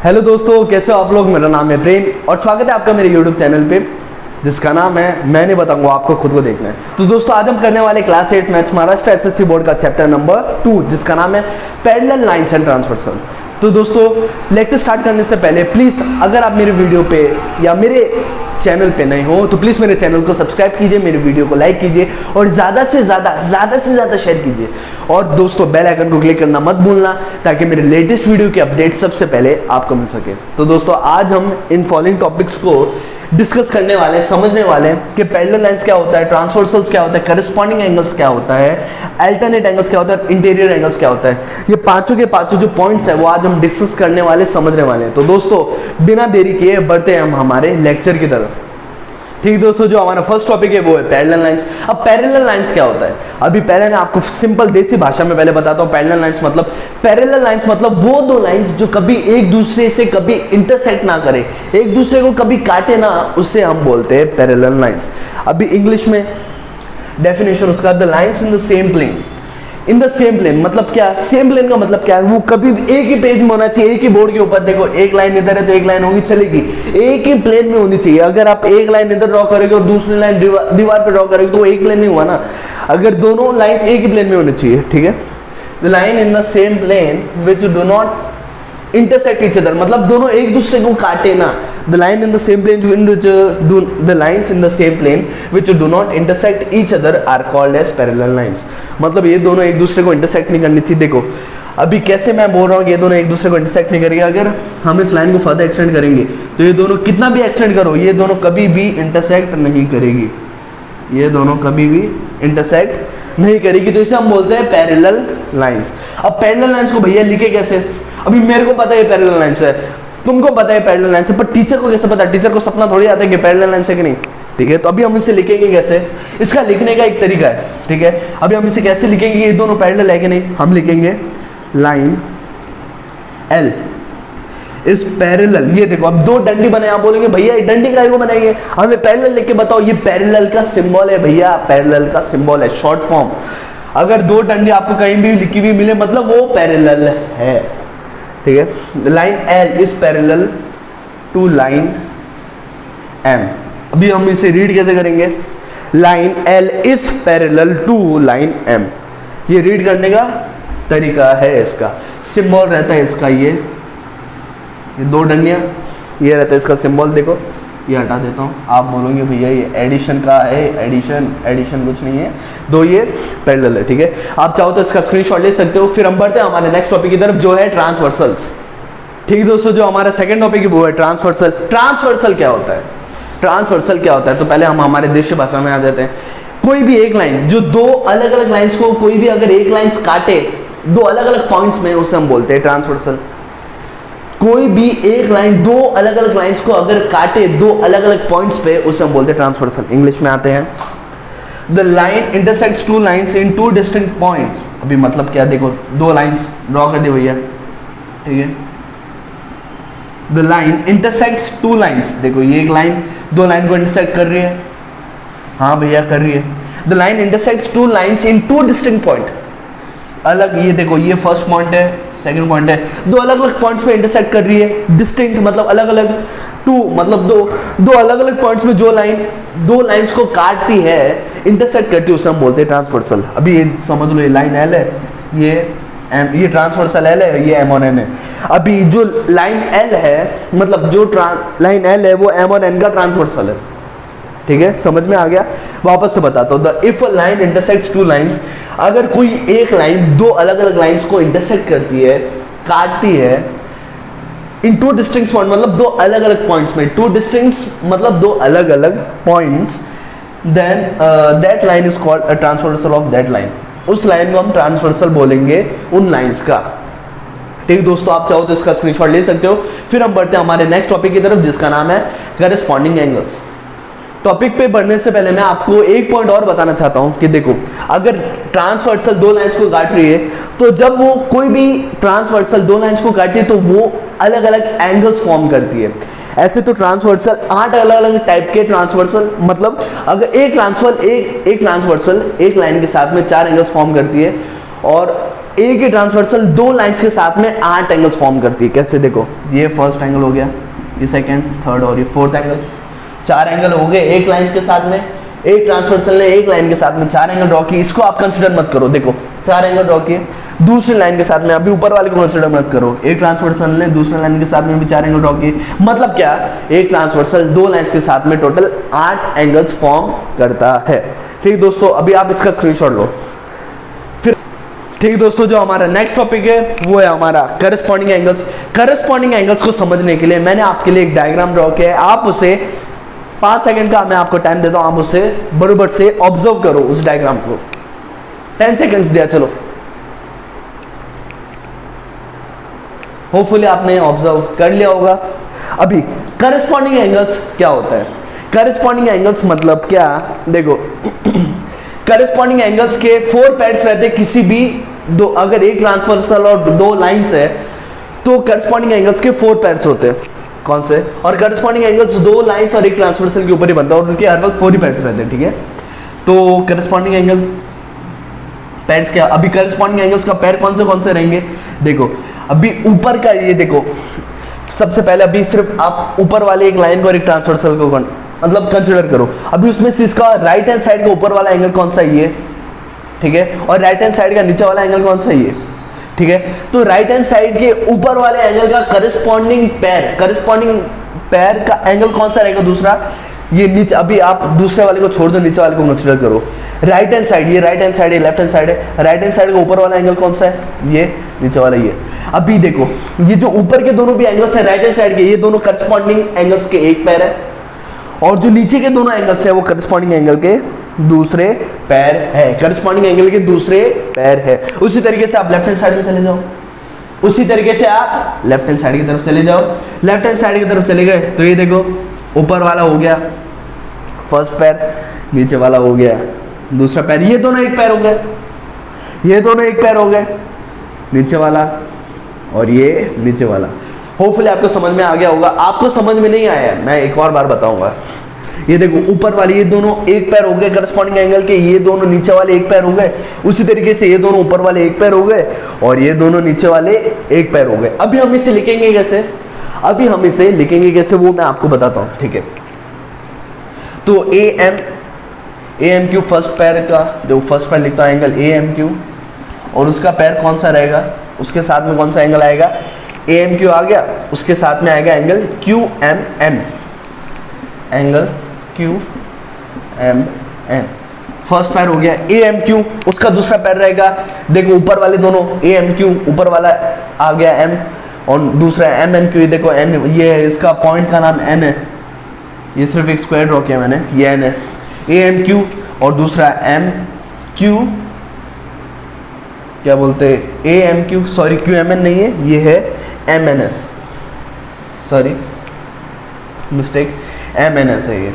Hello दोस्तों, कैसे हो आप लोग। मेरा नाम है प्रेम और स्वागत है आपका मेरे यूट्यूब चैनल पे जिसका नाम है मैं नहीं बताऊंगा, आपको खुद को देखना है। तो दोस्तों आज हम करने वाले class 8 maths Maharashtra SSC board का चैप्टर नंबर 2 जिसका नाम है पैरेलल लाइंस एंड ट्रांसवर्सल। तो दोस्तों लेक्चर स्टार्ट करने से पहले प्लीज़ अगर आप मेरे वीडियो पे या मेरे चैनल पे नहीं हो तो प्लीज़ मेरे चैनल को सब्सक्राइब कीजिए, मेरे वीडियो को लाइक कीजिए और ज़्यादा से ज़्यादा शेयर कीजिए। और दोस्तों बेल आइकन को क्लिक करना मत भूलना ताकि मेरे लेटेस्ट वीडियो के अपडेट सबसे पहले आपको मिल सके। तो दोस्तों आज हम इन फॉलोइंग टॉपिक्स को डिस्कस करने वाले, समझने वाले कि पैरेलल लाइंस क्या होता है, ट्रांसवर्सल्स क्या होता है, करस्पॉन्डिंग एंगल्स क्या होता है, अल्टरनेट एंगल्स क्या होता है, इंटीरियर एंगल्स क्या होता है। ये पांचों के पांचों जो पॉइंट्स है वो आज हम डिस्कस करने वाले, समझने वाले हैं। तो दोस्तों बिना देरी किए बढ़ते हैं हम हमारे लेक्चर की तरफ। ठीक दोस्तों, जो हमारा फर्स्ट टॉपिक है वो है पैरेलल लाइंस। अब पैरेलल लाइंस क्या होता है, अभी पहले मैं आपको सिंपल देसी भाषा में पहले बताता हूँ। पैरेलल लाइंस मतलब वो दो लाइंस जो कभी एक दूसरे से कभी इंटरसेक्ट ना करे, एक दूसरे को कभी काटे ना, उससे हम बोलते हैं पैरेलल लाइंस। अभी इंग्लिश में डेफिनेशन उसका, the lines in the same plane. In the same plane मतलब क्या, सेम प्लेन का मतलब क्या है, वो कभी एक ही पेज में होना चाहिए, एक ही बोर्ड के ऊपर। देखो एक लाइन इधर है तो एक लाइन होगी, चलेगी, एक ही प्लेन में होनी चाहिए। अगर आप एक लाइन इधर ड्रॉ करेंगे और दूसरी लाइन दीवार पे ड्रॉ करेंगे तो वो एक प्लेन नहीं हुआ ना। अगर दोनों लाइन एक ही प्लेन में होनी चाहिए, ठीक है। The line in the same plane which do not intersect each other, मतलब दोनों एक दूसरे को काटे ना। The line in the same plane which the lines in the same plane which do not intersect each other are called as parallel lines। मतलब ये दोनों एक दूसरे को इंटरसेक्ट नहीं करनी चाहिए। देखो अभी कैसे मैं बोल रहा हूँ कि ये दोनों एक दूसरे को इंटरसेक्ट नहीं करेंगे। अगर हम इस लाइन को फर्दर एक्सटेंड करेंगे तो ये दोनों कितना भी एक्सटेंड करो, ये दोनों कभी भी इंटरसेक्ट नहीं करेगी, ये दोनों कभी भी इंटरसेक्ट नहीं करेगी। तो इसे हम बोलते हैं पैरेलल लाइंस। अब पैरेलल लाइंस को भैया लिखे कैसे, अभी मेरे को पता है पैरेलल लाइंस है, तुमको पता है पैरेलल लाइंस है, पर टीचर को कैसे पता, टीचर को सपना थोड़ी आता है कि पैरेलल लाइंस है कि नहीं, ठीक है। तो अभी हम इसे लिखेंगे कैसे, इसका लिखने का एक तरीका है, ठीक है। अभी हम इसे कैसे लिखेंगे, ये दोनों पैरेलल है कि नहीं, हम लिखेंगे लाइन एल इस पैरेलल। ये देखो अब दो डंडी बने, आप बोलेंगे भैया ये डंडी काहे को बनाएंगे, हमें पैरेलल लिख के बताओ। ये पैरेलल का सिंबल है भैया, पैरेलल का सिंबल है, शॉर्ट फॉर्म। अगर दो डंडी आपको कहीं भी लिखी हुई मिले मतलब वो पैरेलल है, ठीक है। Line L is parallel to line M. अभी हम इसे रीड कैसे करेंगे, line L is parallel to line M. ये रीड करने का तरीका है, इसका सिंबल रहता है इसका, ये दो डंडियां, ये रहता है इसका सिंबल। देखो ये हटा देता हूँ, आप बोलोगे भैया ये एडिशन का है, एडिशन कुछ नहीं है, दो ये पैरेलल है, ठीक है। आप चाहो तो इसका स्क्रीनशॉट ले सकते हो। फिर हम बढ़ते हैं हमारे नेक्स्ट टॉपिक की तरफ जो है ट्रांसवर्सल्स। ठीक दोस्तों, जो हमारा सेकंड टॉपिक है वो है ट्रांसवर्सल। ट्रांसवर्सल क्या होता है, ट्रांसवर्सल क्या होता है, तो पहले हम हमारे देशी भाषा में आ जाते हैं। कोई भी एक लाइन जो दो अलग अलग लाइन्स को, कोई भी अगर एक लाइन काटे दो अलग अलग पॉइंट्स में, उसे हम बोलते हैं ट्रांसवर्सल। कोई भी एक लाइन दो अलग अलग लाइंस को अगर काटे दो अलग अलग पॉइंट्स पे, उसे हम बोलते हैं ट्रांसवर्सल। इंग्लिश में आते हैं, the line intersects two lines in two distinct points. अभी मतलब क्या, देखो दो लाइंस ड्रॉ कर दी भैया, ठीक है। The line intersects two lines, देखो ये एक लाइन दो लाइन को इंटरसेक्ट कर रही है, हाँ भैया कर रही है। The line intersects two lines in two distinct point, अलग, ये देखो ये फर्स्ट पॉइंट है, सेकंड पॉइंट है, दो अलग अलग पॉइंट्स पे इंटरसेक्ट कर रही है। डिस्टिंक्ट मतलब अलग अलग, टू मतलब दो अलग अलग पॉइंट्स में जो लाइन दो लाइंस को काटती है, इंटरसेक्ट करती है, उसे हम बोलते हैं ट्रांसवर्सल। अभी ये समझ लो, ये लाइन एल है, ये ट्रांसवर्सल एल है, ये एम और एन है। अभी जो लाइन एल है मतलब जो लाइन एल है वो एम और एन का ट्रांसवर्सल है, ठीक है, समझ में आ गया। वापस से बताता हूँ, the if a line intersects two lines, अगर कोई एक लाइन दो अलग अलग लाइंस को इंटरसेक्ट करती है, काटती है, इन टू डिस्टिंक्ट पॉइंट मतलब दो अलग अलग पॉइंट्स में, टू डिस्टिंक्ट मतलब दो अलग अलग points, then that line is called a transversal of that line. उस लाइन को हम ट्रांसवर्सल बोलेंगे उन लाइंस का, ठीक दोस्तों। आप चाहो तो इसका स्क्रीनशॉट ले सकते हो। फिर हम बढ़ते हैं हमारे नेक्स्ट टॉपिक की तरफ जिसका नाम है करस्पॉन्डिंग एंगल्स। टॉपिक पे बढ़ने से पहले मैं आपको एक पॉइंट और बताना चाहता हूं कि देखो अगर ट्रांसवर्सल दो लाइंस को काट रही है तो जब वो कोई भी ट्रांसवर्सल दो लाइंस को काटती है तो वो अलग अलग एंगल्स फॉर्म करती है। ऐसे तो ट्रांसवर्सल 8 अलग अलग टाइप के ट्रांसवर्सल, मतलब अगर एक ट्रांसवर्सल एक लाइन के साथ में 4 एंगल्स फॉर्म करती है और एक ही ट्रांसवर्सल दो लाइंस के साथ में 8 एंगल्स फॉर्म करती है। कैसे? देखो, ये फर्स्ट एंगल हो गया, ये सेकंड, थर्ड और ये फोर्थ एंगल। 4 एंगल हो गए एक लाइन के साथ में। एक ट्रांसवर्सल ने एक लाइन के साथ में 4 एंगल ड्रॉ किए, इसको आप कंसिडर मत करो। देखो 4 एंगल ड्रॉ किए दूसरी लाइन के साथ में, अभी ऊपर वाले को कंसिडर मत करो। एक ट्रांसवर्सल ने दूसरे लाइन के साथ में भी 4 एंगल ड्रॉ किए, मतलब क्या, एक ट्रांसवर्सल दो लाइंस के साथ में टोटल 8 एंगल्स फॉर्म करता है। ठीक दोस्तों, अभी आप इसका स्क्रीनशॉट लो। फिर ठीक दोस्तों, जो हमारा नेक्स्ट टॉपिक है वो है हमारा करस्पॉन्डिंग एंगल्स। करस्पॉन्डिंग एंगल्स को समझने के लिए मैंने आपके लिए एक डायग्राम ड्रॉ किया है। आप उसे 5 सेकंड का मैं आपको टाइम देता हूं, आप उसे बराबर से ऑब्जर्व करो उस डायग्राम को। 10 सेकंड्स दिया, चलो। होपफुली आपने ऑब्जर्व कर लिया होगा। अभी करस्पॉन्डिंग एंगल्स क्या होता है? करस्पॉन्डिंग एंगल्स मतलब क्या? देखो करस्पॉन्डिंग एंगल्स के 4 पैड्स रहते हैं किसी भी दो, अगर एक ट्रांसवर्सल और दो लाइंस है तो करस्पॉन्डिंग एंगल्स के 4 पैड्स होते हैं। कौन से? और करस्पॉन्डिंग एंगल्स दो लाइंस और एक ट्रांसवर्सल के ऊपर ही बनता है और उनके हर वक्त 4 ही पैड्स रहते हैं। ठीक है, तो करस्पॉन्डिंग एंगल पैड्स क्या? अभी करस्पॉन्डिंग एंगल्स का पैर कौन से रहेंगे? देखो अभी ऊपर का ये देखो, सबसे पहले अभी सिर्फ आप ऊपर वाले एक लाइन को और एक ट्रांसवर्सल को मतलब कंसिडर करो। अभी उसमें से इसका राइट हैंड साइड का ऊपर वाला एंगल कौन सा? ये। ठीक है, और राइट हैंड साइड का नीचे वाला एंगल कौन सा? ये। ठीक है, तो राइट हैंड साइड के ऊपर वाले एंगल का करस्पॉन्डिंग पैर का एंगल कौन सा रहेगा? दूसरा, ये नीचे। अभी आप दूसरे वाले को छोड़ दो, नीचे वाले को कंसिडर करो। राइट हैंड साइड, ये राइट हैंड साइड है, लेफ्ट हैंड साइड है। राइट हैंड साइड का ऊपर वाला एंगल कौन सा है? ये। नीचे वाला ये। अभी देखो, ये जो ऊपर के दोनों भी एंगल्स है राइट हैंड साइड के, ये दोनों करस्पॉन्डिंग एंगल्स के एक पैर है, और जो नीचे के दोनों एंगल्स है वो करस्पॉन्डिंग एंगल के दूसरे पैर है। करस्पॉन्डिंग एंगल के दूसरे पैर है। उसी तरीके से आप लेफ्ट हैंड साइड में चले जाओ, उसी तरीके से आप लेफ्ट हैंड साइड की तरफ चले जाओ। लेफ्ट हैंड साइड की तरफ चले गए तो ये देखो, ऊपर वाला हो गया फर्स्ट पैर, नीचे वाला हो गया दूसरा पैर। ये दोनों एक पैर हो गए, ये दोनों एक पैर हो गए, नीचे वाला और ये नीचे वाला। होपफुली आपको समझ में आ गया होगा। आपको समझ में नहीं आया मैं एक और बार बताऊंगा। ये देखो, ऊपर वाले ये दोनों एक पैर हो गए करस्पॉन्डिंग एंगल के, ये दोनों नीचे वाले एक पैर हो गए। उसी तरीके से ये दोनों ऊपर वाले एक पैर हो गए और ये दोनों नीचे वाले एक पैर हो गए। अभी हम इसे लिखेंगे कैसे? वो मैं आपको बताता हूँ। ठीक है, तो ए एम क्यू फर्स्ट पैर का, जो फर्स्ट पैर लिखता है एंगल ए एम क्यू, और उसका पैर कौन सा रहेगा? उसके साथ में कौन सा एंगल आएगा? ए एम क्यू आ गया, उसके साथ में आएगा angle Q M N, angle Q M N. First pair हो गया ए एम क्यू, उसका दूसरा पैर रहेगा, देखो ऊपर वाले दोनों ए एम क्यू, ऊपर वाला आ गया एम और दूसरा एम एन क्यू। देखो एन, ये है इसका पॉइंट का नाम एन है, ये सिर्फ एक स्क्वायर ड्रॉ किया मैंने, ये एन है। ए एम क्यू और दूसरा एम क्यू, क्या बोलते हैं, A M Q, sorry Q M N नहीं है, ये है M N S, sorry mistake, M N S है ये,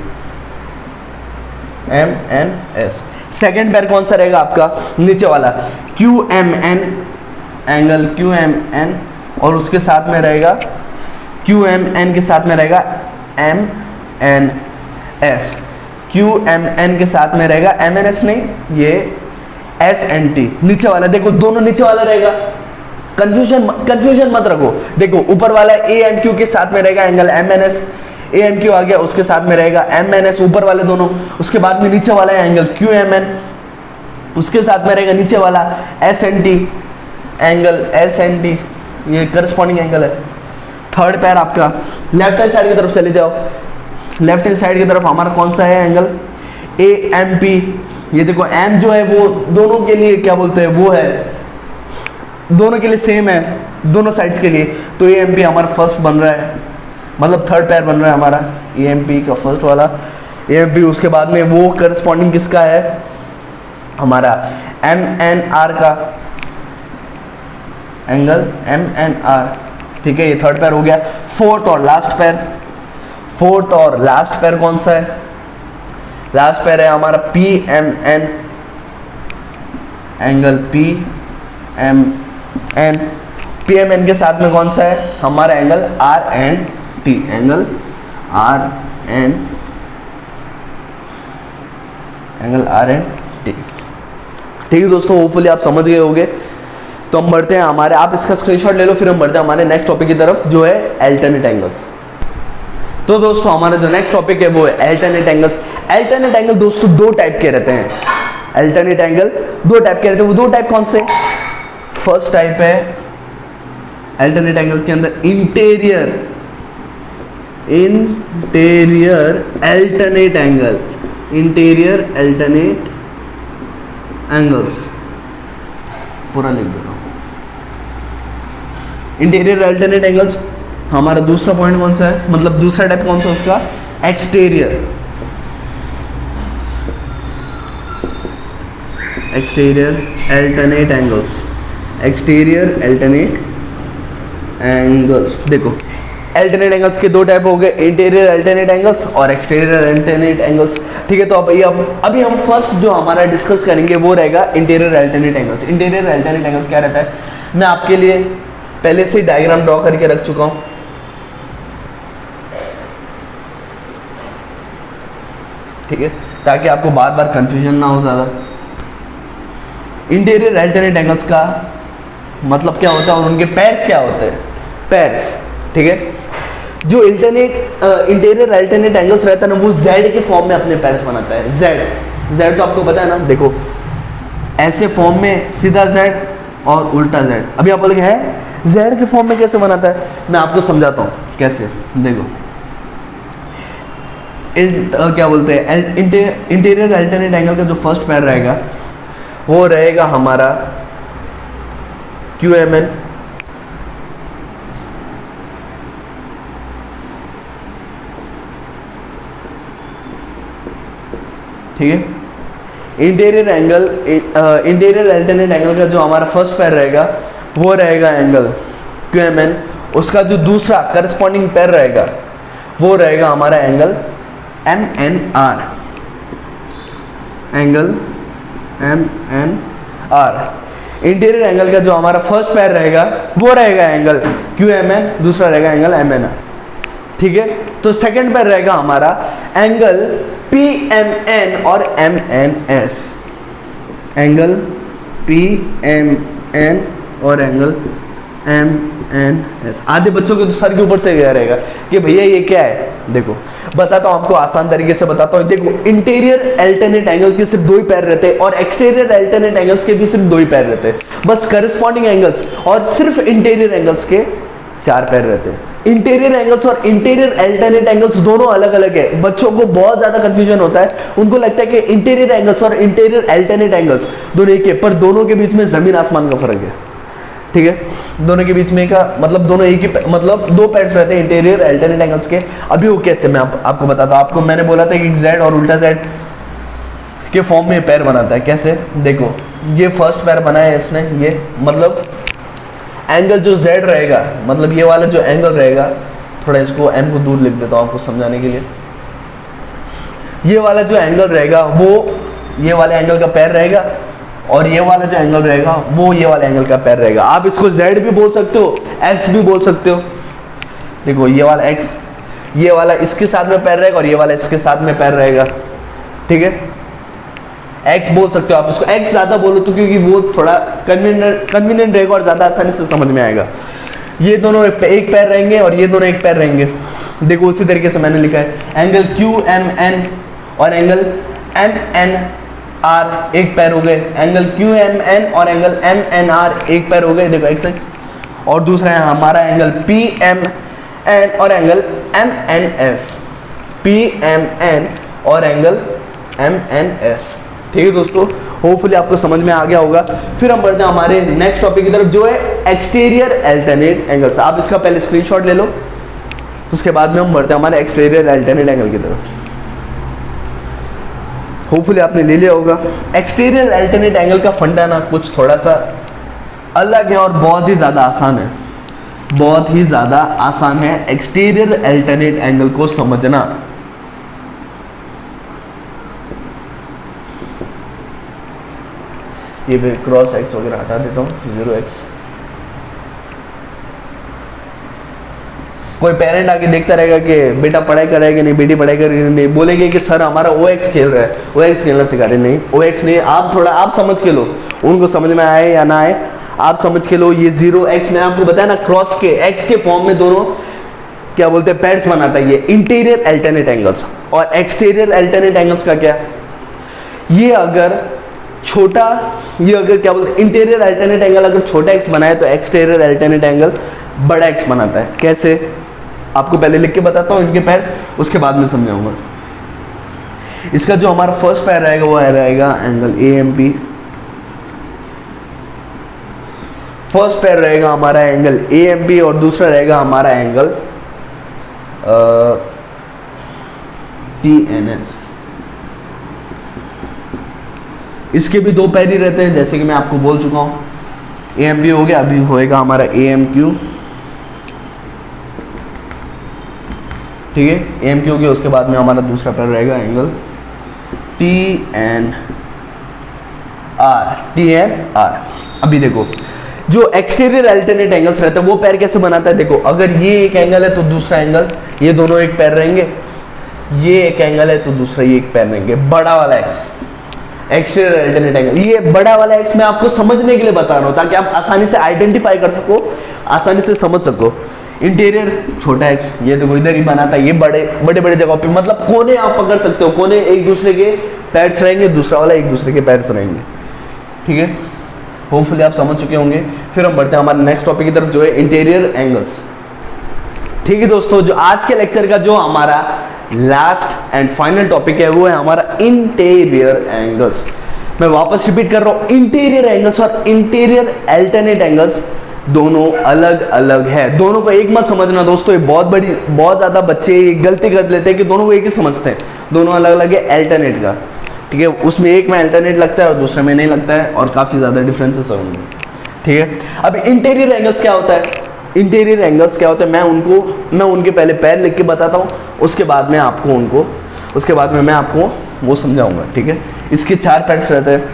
एम एन एस। सेकेंड पैर कौन सा रहेगा आपका? नीचे वाला Q M N, angle Q M N, और उसके साथ में रहेगा क्यू एम एन के साथ में रहेगा M N S. Q M N के साथ में रहेगा एम एन एस नहीं, ये एस एन टी। नीचे वाला देखो, दोनों नीचे वाला रहेगा, कंफ्यूजन मत रखो। देखो ऊपर वाला ए एम क्यू के साथ में रहेगा angle M N S, A M Q आ गया, उसके साथ में रहेगा एम एन एस, ऊपर वाले दोनों। उसके बाद में नीचे वाला एंगल क्यू एम एन, उसके साथ में रहेगा नीचे वाला S N T, angle S N T, ये करस्पॉन्डिंग एंगल है। थर्ड पैर आपका लेफ्ट हैंड साइड की तरफ चले जाओ, लेफ्ट हैंड साइड की तरफ हमारा कौन सा है एंगल? A M P. ये देखो एम जो है वो दोनों के लिए क्या बोलते हैं, वो है दोनों के लिए सेम है, दोनों साइड्स के लिए। तो ए एम पी हमारा फर्स्ट बन रहा है, मतलब थर्ड पैर बन रहा है हमारा ए एम पी का फर्स्ट वाला ए एम पी। उसके बाद में वो करस्पॉन्डिंग किसका है? हमारा एम एन आर का एंगल एम एन आर। ठीक है, ये थर्ड पैर हो गया। फोर्थ और लास्ट पैर कौन सा है? लास्ट पैर है हमारा P M N, angle P M N. P M N के साथ में कौन सा है? हमारा angle R N T, angle R N, angle R N T. ठीक है दोस्तों, होपफुली आप समझ गए होंगे। तो हम बढ़ते हैं हमारे, आप इसका स्क्रीनशॉट ले लो, फिर हम बढ़ते हैं हमारे नेक्स्ट टॉपिक की तरफ जो है अल्टरनेट एंगल्स। तो दोस्तों हमारा जो नेक्स्ट टॉपिक है वो है अल्टरनेट एंगल्स। अल्टरनेट एंगल दोस्तों दो टाइप के रहते हैं। अल्टरनेट एंगल दो टाइप के रहते हैं। वो दो टाइप कौन से? फर्स्ट टाइप है अल्टरनेट एंगल के अंदर interior alternate angle, interior alternate angles, पूरा लिख देता हूं। Interior alternate angles. हमारा दूसरा पॉइंट कौन सा है, मतलब दूसरा टाइप कौन सा उसका? Exterior alternate angles, exterior alternate angles. देखो अल्टरनेट एंगल्स के दो टाइप हो गए, इंटीरियर अल्टरनेट एंगल्स और एक्सटीरियर अल्टरनेट एंगल्स। ठीक है, तो अभी हम फर्स्ट जो हमारा डिस्कस करेंगे वो रहेगा interior alternate angles. Interior alternate angles क्या रहता है, मैं आपके लिए पहले से डायग्राम ड्रॉ करके रख चुका हूं, ठीक है, ताकि आपको बार बार कंफ्यूजन ना हो ज़्यादा। इंटीरियर अल्टरनेट एंगल्स का मतलब क्या होता है और उनके पैर्स क्या होते हैं? पैर्स, ठीक है। जो इंटीरियर अल्टरनेट एंगल्स रहता है ना, वो जेड के फॉर्म में अपने पैर्स बनाता है। जेड तो आपको पता है ना, देखो ऐसे फॉर्म में सीधा जेड और उल्टा जेड। अभी आप बोलेंगे है जेड के फॉर्म में कैसे बनाता है, मैं आपको समझाता हूँ कैसे। देखो क्या बोलते हैं, इंटीरियर अल्टरनेट एंगल का जो फर्स्ट पैर रहेगा वो रहेगा हमारा QMN, ठीक है। इंटीरियर अल्टरनेट एंगल का जो हमारा फर्स्ट पैर रहेगा वो रहेगा एंगल QMN। उसका जो दूसरा करस्पॉन्डिंग पैर रहेगा वो रहेगा हमारा angle MNR, angle MNR। Interior angle का जो हमारा फर्स्ट पैर रहेगा वो रहेगा एंगल QMN, दूसरा रहेगा एंगल MNR, ठीक है। तो सेकंड पैर रहेगा हमारा एंगल PMN और MNS, एंगल PMN और एंगल MNS। आधे बच्चों के तो सर के ऊपर से गया रहेगा कि भैया ये क्या है। देखो बताता हूँ आपको, आसान तरीके से बताता हूँ। देखो इंटीरियर अल्टरनेट एंगल्स के सिर्फ दो ही पैर रहते हैं और एक्सटीरियर अल्टरनेट एंगल्स के भी सिर्फ दो ही पैर रहते हैं। बस करस्पॉन्डिंग एंगल्स और सिर्फ इंटीरियर एंगल्स के चार पैर रहते हैं। इंटीरियर एंगल्स और इंटीरियर अल्टरनेट एंगल्स दोनों अलग अलग है। बच्चों को बहुत ज्यादा कंफ्यूजन होता है, उनको लगता है कि इंटीरियर एंगल्स और इंटीरियर अल्टरनेट एंगल्स दोनों एक है, पर दोनों के बीच में जमीन आसमान का फर्क है, ठीक है। दोनों के बीच में का मतलब दोनों एक ही, मतलब दो पैर्स रहते हैं इंटीरियर अल्टरनेट एंगल्स के। अभी वो कैसे मैं आपको बताता हूँ। आपको मैंने बोला था कि जेड और उल्टा जेड के फॉर्म में पैर बनाता है। कैसे? देखो ये फर्स्ट पैर बनाया है इसने, ये मतलब एंगल जो जेड रहेगा, मतलब ये वाला जो एंगल रहेगा, थोड़ा इसको एम को दूर लिख देता हूँ आपको समझाने के लिए। ये वाला जो एंगल रहेगा वो ये वाले एंगल का पैर रहेगा और ये वाला जो एंगल रहेगा वो ये वाले एंगल का पैर रहेगा। आप इसको z भी बोल सकते हो, x भी बोल सकते हो। देखो ये वाला x, ये वाला इसके साथ में पैर रहेगा और ये वाला इसके साथ में पैर रहेगा, ठीक है। x बोल सकते हो आप इसको, x ज्यादा बोलो तो क्योंकि वो थोड़ा कन्वीनियंट रहेगा और ज्यादा आसानी से समझ में आएगा। ये दोनों एक पैर रहेंगे और ये दोनों एक पैर रहेंगे। देखो उसी तरीके से मैंने लिखा है एंगल QMN और एंगल MNR एक पैर हो गए, एंगल QMN और एंगल MNR एक पैर हो गए। देखो x और दूसरा है हमारा एंगल PMN और एंगल MNS, PMN और एंगल MNS, ठीक है दोस्तों। होपफुली आपको समझ में आ गया होगा। फिर हम बढ़ते हैं हमारे नेक्स्ट टॉपिक की तरफ जो है एक्सटीरियर अल्टरनेट एंगल्स। आप इसका पहले स्क्रीनशॉट ले लो, उसके बाद में हम बढ़ते हैं हमारे एक्सटीरियर अल्टरनेट एंगल की तरफ। होपफुली आपने ले लिया होगा। एक्सटीरियर अल्टरनेट एंगल का फंडा ना कुछ थोड़ा सा अलग है और बहुत ही ज़्यादा आसान है, बहुत ही ज़्यादा आसान है एक्सटीरियर अल्टरनेट एंगल को समझना। ये भी क्रॉस एक्स वगैरह हटा देता हूँ, 0x। कोई पेरेंट आके देखता रहेगा कि बेटा पढ़ाई कर रहा है कि नहीं, बेटी पढ़ाई कर रही है नहीं, बोलेंगे कि सर हमारा OX खेल रहा है, OX खेलना सिखा रहे। नहीं, OX नहीं, आप थोड़ा आप समझ के लो, उनको समझ में आए या ना आए आप समझ के लो ये 0x, मैं आपको बताया ना क्रॉस के x के फॉर्म में दोनों क्या बोलते हैं पैर्स बनाता है ये इंटीरियर अल्टरनेट एंगल्स। और एक्सटीरियर अल्टरनेट एंगल्स का क्या, ये अगर छोटा, ये अगर क्या बोलते हैं इंटीरियर अल्टरनेट एंगल अगर छोटा x बनाए तो एक्सटीरियर अल्टरनेट एंगल बड़ा x बनाता है। कैसे, आपको पहले लिख के बताता हूँ इनके पैर्स, उसके बाद में समझाऊंगा। इसका जो हमारा फर्स्ट पैर रहेगा वो रहेगा एंगल AMP, फर्स्ट पैर रहेगा हमारा एंगल AMP और दूसरा रहेगा हमारा एंगल TNS। इसके भी दो पैर ही रहते हैं जैसे कि मैं आपको बोल चुका हूं। AMP हो गया, अभी होएगा हमारा AMQ, ठीक है, AMQ हो गया। उसके बाद में हमारा दूसरा पैर रहेगा एंगल TNR। अभी देखो जो एक्सटीरियर अल्टरनेट एंगल्स रहते हैं वो पैर कैसे बनाता है, देखो अगर ये एक एंगल है तो दूसरा एंगल, ये दोनों एक पैर रहेंगे, ये एक एंगल है तो दूसरा ये एक पैर रहेंगे, बड़ा वाला एक्स एक्सटीरियर अल्टरनेट एंगल। ये बड़ा वाला एक्स मैं आपको समझने के लिए बता रहा हूं ताकि आप आसानी से आइडेंटिफाई कर सको, आसानी से समझ सको। इंटीरियर छोटा एक्स, ये देखो इधर ही बनाता है, ये बड़े बड़े बड़े जगहों पे, मतलब कोने आप पकड़ सकते हो, कोने एक दूसरे के पैर्स रहेंगे, दूसरा वाला एक दूसरे के पैर्स रहेंगे, ठीक है। होपफुली आप समझ चुके होंगे। फिर हम बढ़ते हैं हमारे नेक्स्ट टॉपिक की तरफ जो है इंटीरियर एंगल्स, ठीक है दोस्तों। जो आज के लेक्चर का जो हमारा लास्ट एंड फाइनल टॉपिक है वो है हमारा इंटीरियर एंगल्स। मैं वापस रिपीट कर रहा हूं, इंटीरियर एंगल्स और इंटीरियर अल्टरनेट एंगल्स दोनों अलग अलग है। दोनों को एक मत समझना दोस्तों, ये बहुत ज्यादा बच्चे गलती कर लेते हैं कि दोनों को एक ही समझते हैं, दोनों अलग अलग है अल्टरनेट का, ठीक है। उसमें एक में अल्टरनेट लगता है और दूसरे में नहीं लगता है और काफी ज्यादा डिफरेंसेस है उनमें, ठीक है। अब इंटीरियर एंगल्स क्या होता है, इंटीरियर एंगल्स क्या होता है, मैं उनके पहले पैर लिख के बताता हूँ, उसके बाद में मैं आपको वो समझाऊंगा, ठीक है। इसके चार पैर्स रहते हैं।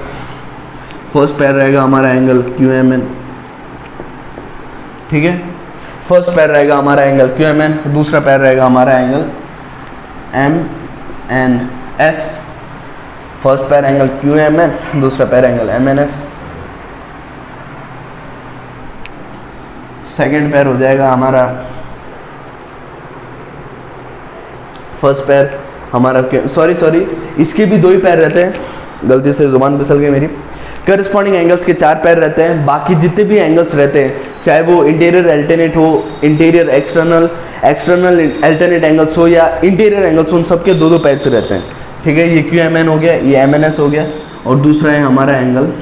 फर्स्ट पैर रहेगा हमारा एंगल QMN, ठीक है, फर्स्ट पैर रहेगा हमारा एंगल QMN, दूसरा पैर रहेगा हमारा एंगल MNS। फर्स्ट पैर एंगल QMN, दूसरा पैर एंगल MNS। सेकंड पैर हो जाएगा हमारा, फर्स्ट पैर हमारा सॉरी इसके भी दो ही पैर रहते हैं, गलती से जुबान फिसल गई मेरी। करस्पॉन्डिंग एंगल्स के चार पैर रहते हैं, बाकी जितने भी एंगल्स रहते हैं चाहे वो इंटीरियर अल्टरनेट हो, इंटीरियर एक्सटर्नल अल्टरनेट एंगल्स हो या इंटीरियर एंगल्स, उन सबके दो दो पैर से रहते हैं, ठीक है। ये QMN हो गया, ये MNS हो गया और दूसरा है हमारा एंगल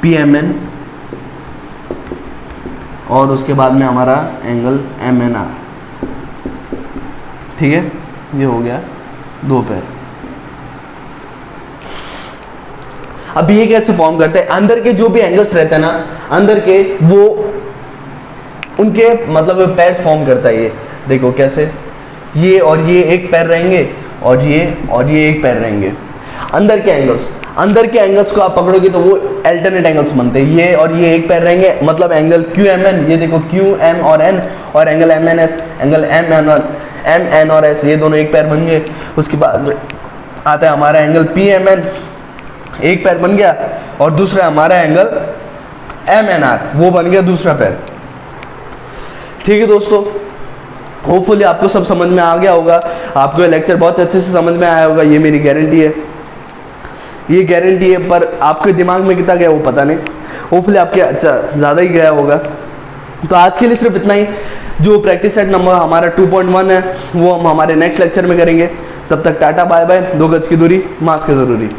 PMN और उसके बाद में हमारा एंगल MNR, ठीक है। ये हो गया दो पैर। अब ये कैसे फॉर्म करते हैं, अंदर के जो भी एंगल्स रहते हैं ना, अंदर के वो उनके मतलब पैर फॉर्म करता है। ये देखो कैसे, ये और ये एक पैर रहेंगे और ये एक पैर रहेंगे। अंदर के एंगल्स को आप पकड़ोगे तो वो अल्टरनेट एंगल्स बनते हैं। ये और ये एक पैर रहेंगे, मतलब एंगल QMN, ये देखो QM और N, और एंगल MNS, एंगल MN और S, ये दोनों एक पैर बन गए। उसके बाद आता है हमारा एंगल PMN, एक पैर बन गया, और दूसरा हमारा एंगल MNR, वो बन गया दूसरा पैर, ठीक है दोस्तों। होपफुली आपको सब समझ में आ गया होगा, आपको ये लेक्चर बहुत अच्छे से समझ में आया होगा, ये मेरी गारंटी है, पर आपके दिमाग में कितना गया वो पता नहीं, होपफुली आपके अच्छा ज़्यादा ही गया होगा। तो आज के लिए सिर्फ इतना ही। जो प्रैक्टिस सेट नंबर हमारा 2.1 है वो हम हमारे नेक्स्ट लेक्चर में करेंगे। तब तक टाटा बाय बाय, 2 गज की दूरी, मास्क है ज़रूरी।